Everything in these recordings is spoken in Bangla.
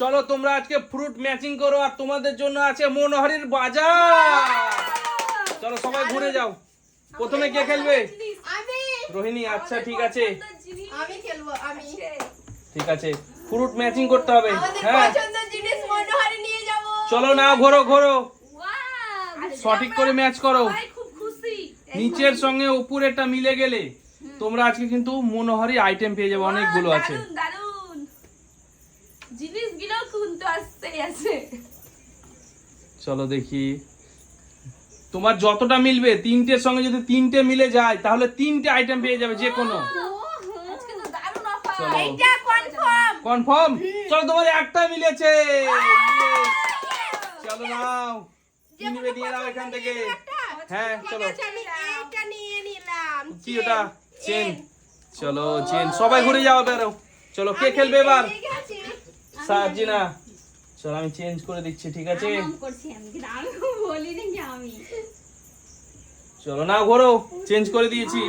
চলো তোমরা আজকে ফ্রুট ম্যাচিং করো আর তোমাদের জন্য আছে মনোহরির বাজার। চলো সবাই ঘুরে যাও। প্রথমে কে খেলবে? আমি। রোহিণী, আচ্ছা ঠিক আছে, আমি খেলবো। আমি। ঠিক আছে, ফ্রুট ম্যাচিং করতে হবে। আমাদের হ্যাঁ পছন্দের জিনিস মনোহরি নিয়ে যাব। চলো না, ঘোরো ঘোরো, ওয়াও সঠিক করে ম্যাচ করো। সবাই খুব খুশি। নিচের সঙ্গে উপরেরটা মিলে গেলে তোমরা আজকে কিন্তু মনোহরি আইটেম পেয়ে যাবে, অনেকগুলো আছে। দারুন দারুন জিনিসগুলো কিন্তু আসতেই আছে। চলো দেখি, তোমার যতটা মিলবে, তিনটের সঙ্গে যদি তিনটে মিলে যায় তাহলে তিনটে আইটেম পেয়ে যাবে যে কোনো। আজকে তো দারুন অফার। চলো। এটা কনফার্ম। কনফার্ম? চলো তোমার একটা মিলেছে। চলো নাও, কি নিবে নিয়ে নাও এখান থেকে। হ্যাঁ চলো। আমি এইটা নিয়ে নিলাম। কি ওটা? চেন। চলো চেন, সবাই ঘুরে যাও বেরো। চলো কে খেলবে এবার? ঠিক আছে। সাজিনা, চলো আমি চেঞ্জ করে দিচ্ছি, ঠিক আছে? নাম করছি আমি, কিন্তু আমি বলি নাকি আমি। চলো না ঘোরো, চেঞ্জ করে দিয়েছি।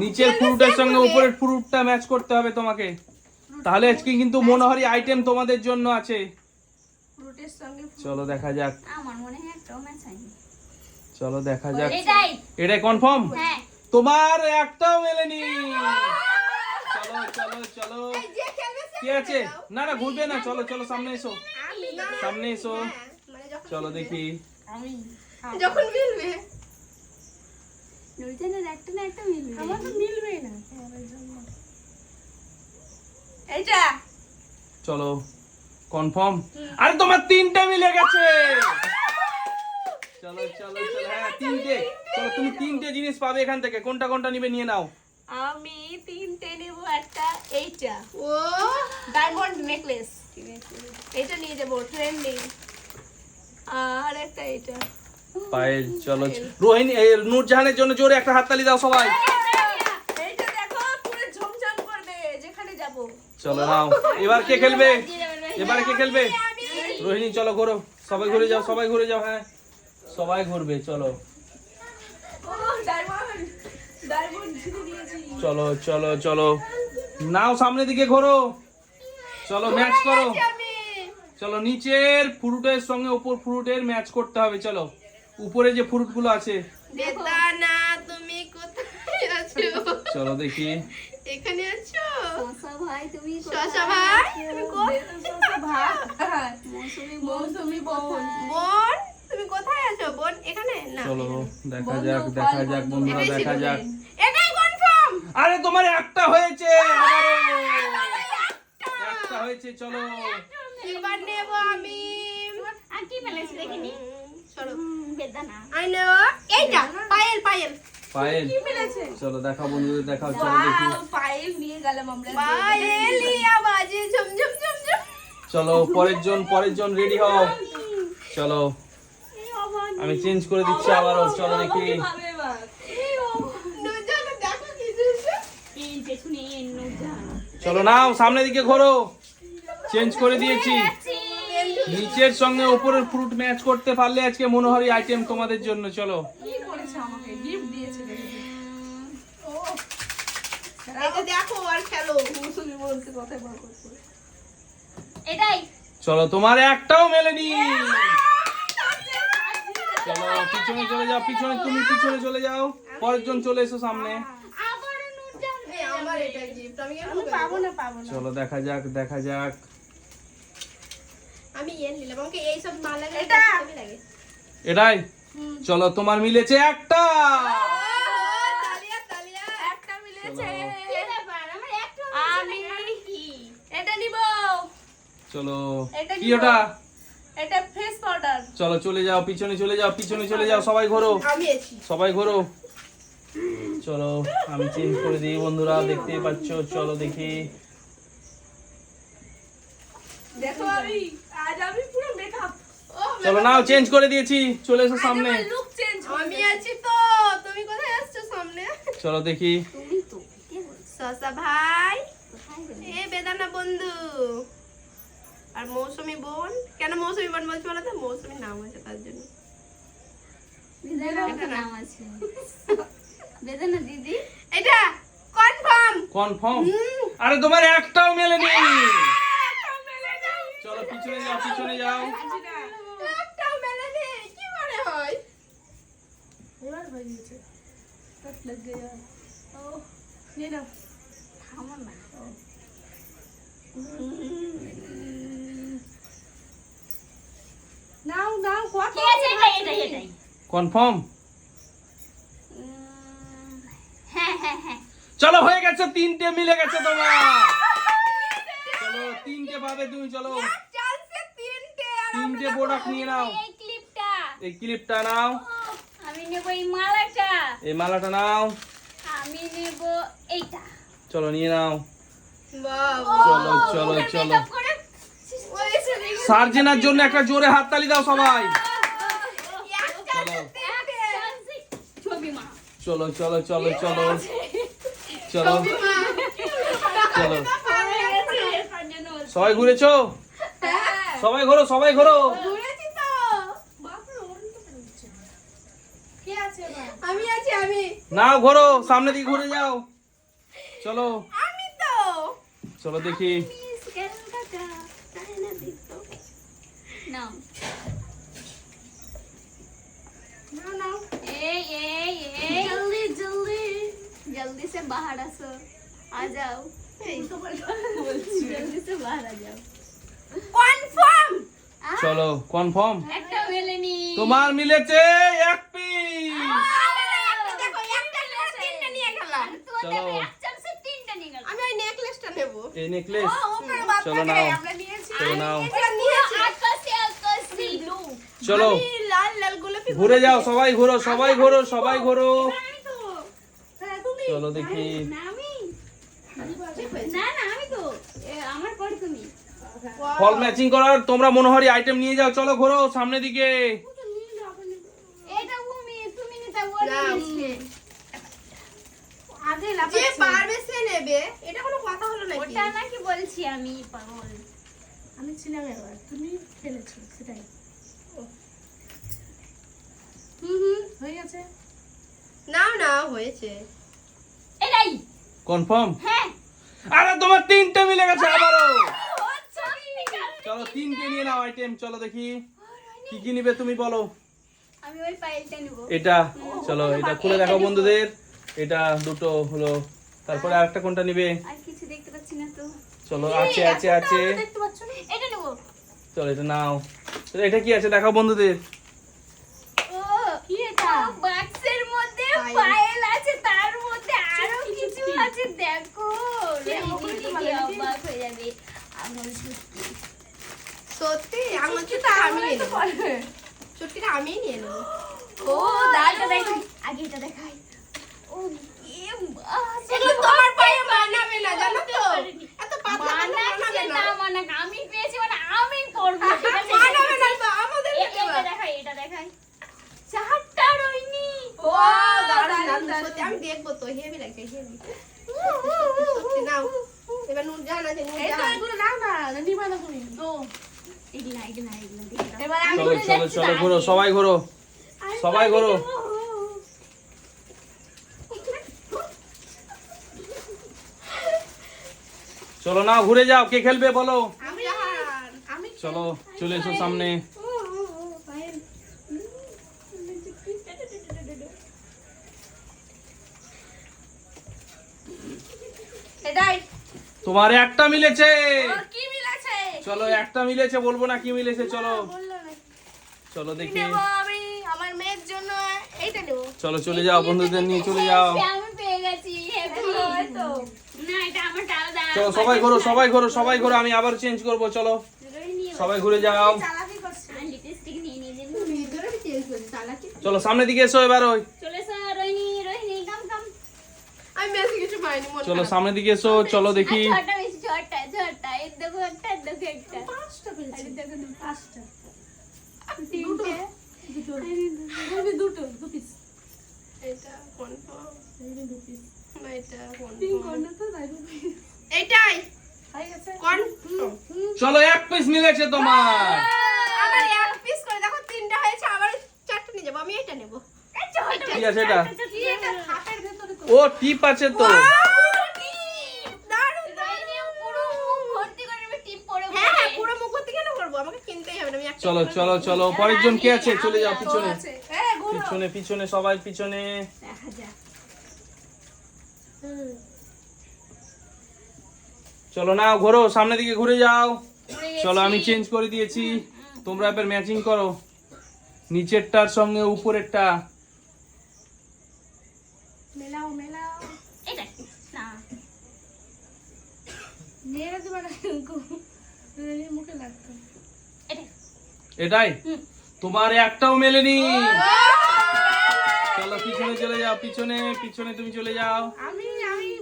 নিচের ফ্রুটের সঙ্গে উপরের ফ্রুটটা ম্যাচ করতে হবে তোমাকে, তাহলে আজকে কিন্তু মনোহরি আইটেম তোমাদের জন্য আছে। ফ্রুটের সঙ্গে চলো দেখা যাক, আমার মনে হয় একটাও ম্যাচ হয়নি। চলো দেখা যাক। এটাই। এটাই কনফার্ম? হ্যাঁ। তোমার একটাও মেলেনি। চলো চলো চলো, এই যে খেলবে সে কি আছে? না না ঘুরবে না, চলো চলো সামনে এসো, আমি না। সামনে এসো। মানে যখন চলো দেখি, আমি যখন মিলবে নূরজানের একটা না একটা মিলবে। আমার তো মিলবেই না। এইটা চলো কনফার্ম। আরে তোমার তিনটে মিলে গেছে। চলো চলো চলো, হ্যাঁ তিনটে। চলো তুমি তিনটে জিনিস পাবে এখান থেকে, কোনটা কোনটা নিবে নিয়ে নাও। আমি তিনটে নেব। একটা এইটা ও ডায়মন্ড নেকলেস, এইটা নিয়ে যাবো ট্রেন্ডিং। আর একটা এইটা পায়েল। চলো রোহিণী, এই নূরজাহানের জন্য জোরে একটা হাততালি দাও সবাই। এইটা দেখো পুরো ঝমঝম করবে যেখানে যাব। চলো নাও, এবার কে খেলবে? এবারে কে খেলবে? রোহিণী চলো ঘোরো, সবাই ঘুরে যাও, সবাই ঘুরে যাও। হ্যাঁ সবাই ঘুরবে, চলো ও ডায়মন্ড ডায়মন্ড জিতে দিয়েছি। চলো চলো চলো, নাও সামনের দিকে ঘোরো। চলো ম্যাচ করো। আমি চলো নিচের ফ্রুটের সঙ্গে উপর ফ্রুটের ম্যাচ করতে হবে। চলো উপরে যে ফ্রুট গুলো আছে, বেদানা তুমি কোথায় আছো? চলো দেখি। এখানে আছো? শশা ভাই তুমি শশা ভাই তুমি কোথায়? শশা ভাই মৌসুমি বোন বোন তুমি কোথায় আছো? বোন এখানে না। চলো দেখা যাক, দেখা যাক বন্ধুরা, এটাই দেখা ছিল যাক। main। এটাই কনফার্ম। আরে তোমার একটা হয়েছে, একটা হয়েছে। চলো এবার নেব আমি। আর কি মেলেছে দেখিনি। চলো বেদানা আই নো এইটা পায়েল পায়েল পায়েল। কি মেলেছে। চলো দেখাও বন্ধুদের, দেখাও। চলো দেখি। ওয়াও পায়েল নিয়ে গেলাম আমরা। পায়েল ইয়া বাজে ঝমঝম ঝমঝম। চলো পরের জন রেডি হও। চলো আমি চেঞ্জ করে দিচ্ছি আবারও। চলো দেখি। নুরজান দেখো কি দিয়েছে। এই পেছনে নূরজান চলো নাও সামনের দিকে ঘোরো, চেঞ্জ করে দিয়েছি। নিচের সঙ্গে উপরের ফ্রুট ম্যাচ করতে পারলে আজকে মনোহরি আইটেম তোমাদের জন্য। চলো কি করেছে, আমাকে গিফট দিয়েছে। ও এটা দেখো আর খেলো। মৌসুমি বলতে কথাই বল করছে। এটাই চলো তোমার একটাও মেলেনি। চলো পিছনে চলে যাও, পিছনে তুমি পিছনে চলে যাও। পরের জন চলে এসো সামনে। আবার নূরজান। এই আমার এটা গিফট আমি কেন পাবো না পাবো না। চলো দেখা যাক, দেখা যাক। আমি ইয়ে নিলাম। আমাকে এই সব ভালো লাগে। এটা। ভালো লাগে। এটাই। চলো তোমার মিলেছে একটা। তালিয়া তালিয়া। একটা মিলেছে। চলো। আমি এটা নিব। চলো এটা কি নিবো। ওটা? এটা ফেস পাউডার। চলো চলে যাও, পিছনে চলে যাও, পিছনে চলে যাও, সবাই ঘোরো, আমি আছি। সবাই ঘোরো। চলো আমি চেঞ্জ করে দিই বন্ধুরা, দেখতেই পাচ্ছ। চলো দেখি। দেখো আজ আমি পুরো মেকআপ। ও চলো নাও চেঞ্জ করে দিয়েছি, চলে এসো সামনে। আমার লুক চেঞ্জ। আমি আছি তো। তুমি কোথায় আসছো সামনে? চলো দেখি। তুমি তো কে বলছো? সসা ভাই কোথায় গেলে? এ বেদানা বন্ধু আর মৌসুমি বোন। কেন মৌসুমি বোন বলছি বলো তো? মৌসুমি নাম আছে তার জন্য। বেদানা একটা নাম আছে। বেদানা দিদি। এটা কনফার্ম। কনফার্ম? আরে তোমার একটাও মেলেনি। চলো পিছনে পিছনে যাও। একটাও মেলে নেই, কি করে হয়? এবার হয়ে গেছে হাত লাগ গয়া ও নিয়ে নাও থামো না। নাও নাও কত ঠিক আছে, এটাই। কনফার্ম? হ্যাঁ হ্যাঁ হ্যাঁ। চলো হয়ে গেছে, 3টে মিলে গেছে তোমার। চলো 3টে পাবে তুমি, চলো চান্সে তিনটে আর 3টে প্রোডাক্ট নিয়ে নাও। এই ক্লিপটা এই ক্লিপটা নাও, আমি নেব, এই মালাটা এই মালাটা নাও, আমি নেব, এইটা। চলো নিয়ে নাও। বাবা চলো চলো চলো, মেকআপ করে ওই শুনে সার্জেনার জন্য একটা জোরে হাততালি দাও সবাই। চলো ছবি মা। চলো চলো চলো চলো চলো চলো, সবাই ঘুরেছো? সবাই ঘোরো, সবাই ঘোরো। ঘুরেছি তো। বাপরে ওর তো হচ্ছে কে আছে এবার আমি আছি, আমি নাও ঘোরো, সামনে দিকে ঘুরে যাও। চলো আমি তো চলো দেখি। নাও নাও নাও এই এই এই জলদি জলদি जल्दी से बाहर आसो, आ जाओ, जल्दी से बाहर आ जाओ। কনফার্ম। চলো কনফার্ম, একটা মেলেনি। তোমার মিলেছে 1 পিস। দেখো একটা করে তিনটে নিয়ে গেলাম। চলো এক চান্সে তিনটা নিয়ে গেল। আমি ওই নেকলেসটা নেব। এই নেকলেস, উপরে বাদ চলো থাকে, নাও, আমরা নিয়েছি। চলো নাও, এটা নিয়েছি। আকাশে আকাশে ব্লু। চলো আমি লাল লাল গোলাপি ঘুরে যাও, সবাই ঘোরো, সবাই ঘোরো, সবাই ঘোরো। আমি তো হ্যাঁ তুমি চলো দেখি। না আমি, ঠিক হয়েছে। না না আমি তো আমার পর তুমি। ফল ম্যাচিং করার তোমরা মনোহারি আইটেম নিয়ে যাও। চলো ঘোরো সামনে দিকে। এটা তুমি নিতে নাও। বলেছিলে। আগে যে লাফাচ্ছে পারবে সে নেবে, এটা কোনো কথা হলো নাকি? ওটা নাকি বলছি আমি পাগল। আমি ছিলাম এবার তুমি খেলেছো সেটাই হয়ে গেছে নাও নাও হয়েছে। এটাই কনফার্ম? হ্যাঁ। আরে তোমার 3টে মিলে গেছে আবারও। সত্যিকার। চলো 3টে নিয়ে নাও আইটেম। চলো দেখি কি কি নিবে তুমি বলো। আমি ওই পাইলটা নেব। এটা চলো, এটা খুলে দেখো বন্ধুদের। এটা দুটো হলো, তারপরে আরেকটা কোনটা নিবে? আর কিছু দেখতে পাচ্ছি না তো। চলো আছে আছে আছে, দেখতে পাচ্ছ না? এটা নেব। চলো এটা নাও। চলো, এটা কি আছে দেখাও বন্ধুদের। ও কি এটা? বাক্সের মধ্যে পায়েল। পায়েল আছে, তার মধ্যে আরো চুটকি কিছু চুটকি। আছে দেখো। কে রোহিণী ওগুলো তো দিদি ভালো লাগে। অবাক হয়ে যাবে। আঙুল চুটকি। সত্যি আমার চুটকি চুটকিটা তো আমি আমরাই তো নেব। পারবে। চুটকিটা আমি নিয়ে নেব। ও দাঁড়টা দেখাই, আগে এটা দেখাই। ও এ বাস, এগুলো তোমার পায়ে মানাবে না, জানো তো? এত পাতলা পাতলা মানাচ্ছে মানাবে না। না মানাক, আমি পেয়েছি মানে আমি পরবো, ঠিক আছে? মানাবে না তো, আমাদের এটা দেখাই, এটা দেখাই। চারটা রইনি। ও দাঁড়ান দাঁড়ান, সত্যি আমি দেখবো তো, হেভি লাগছে, হেভি। সত্যি নাও। এবার নূরজাহান আছে, এই তো নূরজাহান। এগুলো নাও না নিবা না তুমি এগুলা দেখে দাও। এবার আমি চলো ঘুরে চলো যাচ্ছি চলো না। ঘোরো, সবাই ঘোরো, সবাই ঘোরো। চলো না ঘুরে যাও, কে খেলবে বলো। নূরজাহান। আমি চলো চলে এসো সামনে। পায়েল এটাই। তোমার একটা মিলেছে। ওর কি মিলেছে? চলো একটা মিলেছে, বলবো না কি মিলেছে। চলো বললো না। চলো দেখি। নেব আমি আমার মেয়ের জন্য এইটা নেব। চলো চলে যাও, বন্ধুদের নিয়ে চলে যাও। আমি পেয়ে গেছি, হ্যাপি। না এটা আমার আলাদা। চলো সবাই ঘোরো, সবাই ঘোরো, সবাই ঘোরো। আমি আবার চেঞ্জ করবো। চলো রোহিণী, সবাই ঘুরে যাও। চালাকি করছে। আর লিপস্টিক নিয়ে নিয়ে দিন। ভিতরে চেঞ্জ করছি, চালাকি। চলো সামনের দিকে এসো এবার। ওই চলে এসো রোহিণী, রোহিণী কাম কাম। আমি বেশি কিছু পাইনি, মন চলো খারাপ। সামনের দিকে এসো। চলো দেখি। আর ছটা বেশি, ছটা এই দেখো একটা, এই দেখো একটা। পাঁচটা পেয়েছি দেখো না, পাঁচটা তিনটে। দুটো আমি দুটো দু পিস এটা কনফার্ম দু পিস না, এটা পিঙ্ক কনফার্ম। কর্নার তো তাই এটাই হয়ে গেছে কনফার্ম। চলো 1 পিস মিলেছে তোমার। আবার এক পিস করে দেখো, তিনটা হয়েছে, আবার চারটা নিয়ে যাবো। আমি এটা নেব। কি আছে এটা? কি এটা খাপের ভেতরে তো? ও টিপ আছে তো। দারুণ, রোহিণী পুরো মুখ ভর্তি করে আমি টিপ পরে হ্যাঁ হ্যাঁ, পরে। পুরো মুখ ভর্তি কেন করবো? আমাকে কিনতে একটা চলো করে চলো দাও। চলো পরের জন কে আছে চলে যাও পিছনে আছে হ্যাঁ ঘুরো পিছনে পিছনে সবাই পিছনে দেখা যাক। চলো না ঘোরো সামনের দিকে ঘুরে যাও ঘুরে গেছি। চলো আমি চেঞ্জ করে দিয়েছি তোমরা এবার ম্যাচিং করো নিচেরটার সঙ্গে উপরেরটা মেলাও মেলাও এটা কি? না মেরে দেবে না মুখে লাগতো এটা এটাই হুম। তোমার একটাও মেলেনি চলো পিছনে চলে যাও পিছনে পিছনে তুমি চলে যাও আমি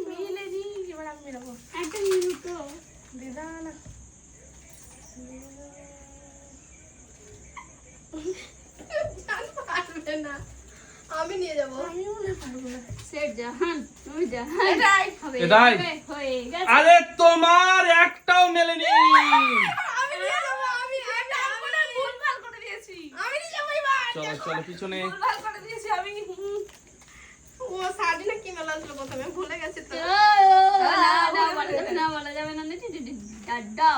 মিলে দিই এবার আমি মেলাবো একটা মিনিট তো দিদা না পারবে না আমি নিয়ে যাবো আমি মনে পারবো না সেট জাহান তুমি জাহান এটাই। হবে এটাই। হবে, হয়ে গেছে আরে তোমার একটাও মেলেনি আমি নিয়ে যাবো আমি আমরা ভুলভাল করে দিয়েছি আমি নিয়ে যাবো এবার চলো চলো পিছনে ভুলভাল করে দিয়েছি আমি ও শাড়ি না কি মেলা ছিল প্রথমে ভুলে গেছি তো না বলা যাবে না বলা যাবে না দাদা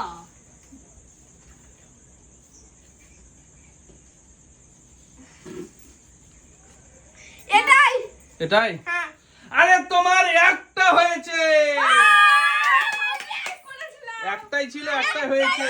এটাই এটাই হ্যাঁ আরে তোমার একটা হয়েছে একটাই ছিল একটাই হয়েছে